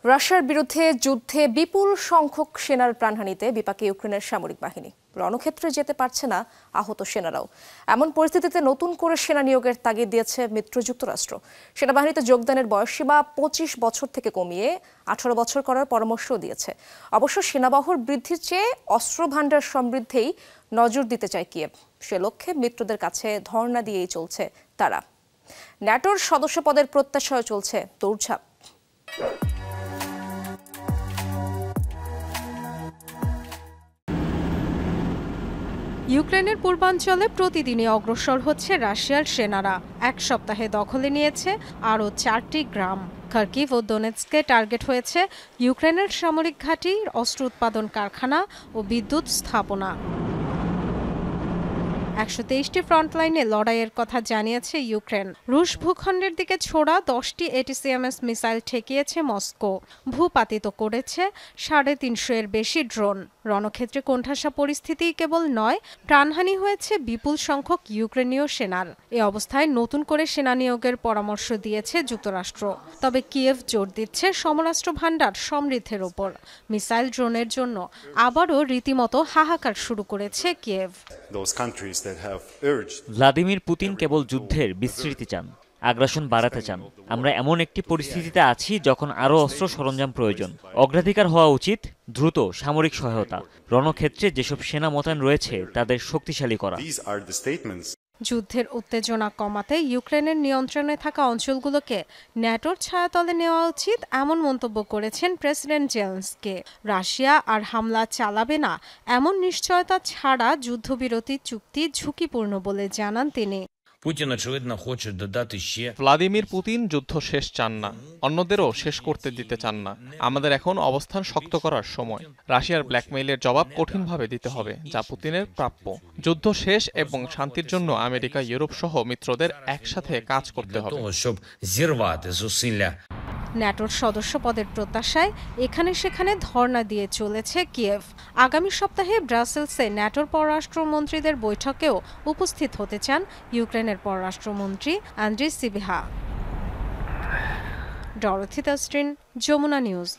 রাশিয়ার বিরুদ্ধে যুদ্ধে বিপুল সংখ্যক সেনার প্রাণহানিতে বিপাকে ইউক্রেনের সামরিক বাহিনী। রণক্ষেত্রে যেতে পারছে না আহত সেনারাও। এমন পরিস্থিতিতে নতুন করে সেনা নিয়োগের তাগিদ দিয়েছে মিত্র যুক্তরাষ্ট্র। সেনাবাহিনীতে যোগদানের বয়সসীমা 25 বছর থেকে কমিয়ে 18 বছর করার পরামর্শ দিয়েছে। অবশ্য সেনাবহর বৃদ্ধির চেয়ে অস্ত্র ভাণ্ডার সমৃদ্ধেই নজর দিতে চায় কিয়েভ। সে লক্ষ্যে মিত্রদের কাছে ধর্ণা দিয়েই চলছে তারা। ন্যাটোর সদস্যপদের প্রত্যাশায় চলছে দৌড়ঝাঁপ। ইউক্রেনের পূর্বাঞ্চলে প্রতিদিনই অগ্রসর হচ্ছে রাশিয়ার সেনারা। এক সপ্তাহে দখলে নিয়েছে আরও 4টি গ্রাম। খার্কিভ ও দোনেৎস্কে টার্গেট হয়েছে ইউক্রেনের সামরিক ঘাঁটি, অস্ত্র উৎপাদন কারখানা ও বিদ্যুৎ স্থাপনা। 123টি ফ্রন্টলাইনে লড়াইয়ের কথা জানিয়েছে ইউক্রেন। রুশ ভূখণ্ডের দিকে ছোড়া 10টি এটিসিএমএস মিসাইল ঠেকিয়েছে মস্কো। ভূপাতিত করেছে 350 এর বেশি ড্রোন। রণক্ষেত্রে কোণঠাসা পরিস্থিতি কেবল নয়, প্রাণহানি হয়েছে বিপুল সংখ্যক ইউক্রেনীয় সেনার। এ অবস্থায় নতুন করে সেনা নিয়োগের পরামর্শ দিয়েছে যুক্তরাষ্ট্র। তবে কিয়েভ জোর দিচ্ছে সমরাস্ত্র ভাণ্ডার সমৃদ্ধের ওপর। মিসাইল ড্রোনের জন্য আবারও রীতিমতো হাহাকার শুরু করেছে কিয়েভ। ভ্লাদিমির পুতিন কেবল যুদ্ধের বিস্তৃতি চান, আগ্রাসন বাড়াতে চান। আমরা এমন একটি পরিস্থিতিতে আছি যখন আরও অস্ত্র সরঞ্জাম প্রয়োজন। অগ্রাধিকার হওয়া উচিত দ্রুত সামরিক সহায়তা, রণক্ষেত্রে যেসব সেনা মোতায়েন রয়েছে তাদের শক্তিশালী করা। যুদ্ধের উত্তেজনা কমাতে ইউক্রেনের নিয়ন্ত্রণে থাকা অঞ্চলগুলোকে ন্যাটোর ছায়াতলে নেওয়া উচিত, এমন মন্তব্য করেছেন প্রেসিডেন্ট জেলেনস্কি। রাশিয়া আর হামলা চালাবে না এমন নিশ্চয়তা ছাড়া যুদ্ধবিরতি চুক্তি ঝুঁকিপূর্ণ বলে জানান তিনি। ভ্লাদিমির পুতিন যুদ্ধ শেষ চান না, অন্যদেরও শেষ করতে দিতে চান না। আমাদের এখন অবস্থান শক্ত করার সময়। রাশিয়ার ব্ল্যাকমেইলের জবাব কঠিনভাবে দিতে হবে, যা পুতিনের প্রাপ্য। যুদ্ধ শেষ এবং শান্তির জন্য আমেরিকা, ইউরোপ সহ মিত্রদের একসাথে কাজ করতে হবে। ন্যাটোর সদস্যপদের প্রত্যাশায় এখানে সেখানে ধর্ণা দিয়ে চলেছে কিয়েভ। আগামী সপ্তাহে ব্রাসেলসে ন্যাটোর পররাষ্ট্রমন্ত্রীদের বৈঠকেও উপস্থিত হতে চান ইউক্রেনের পররাষ্ট্রমন্ত্রী আন্দ্রি সিবিহা। ডরোথি তাস্ট্রিন, যমুনা নিউজ।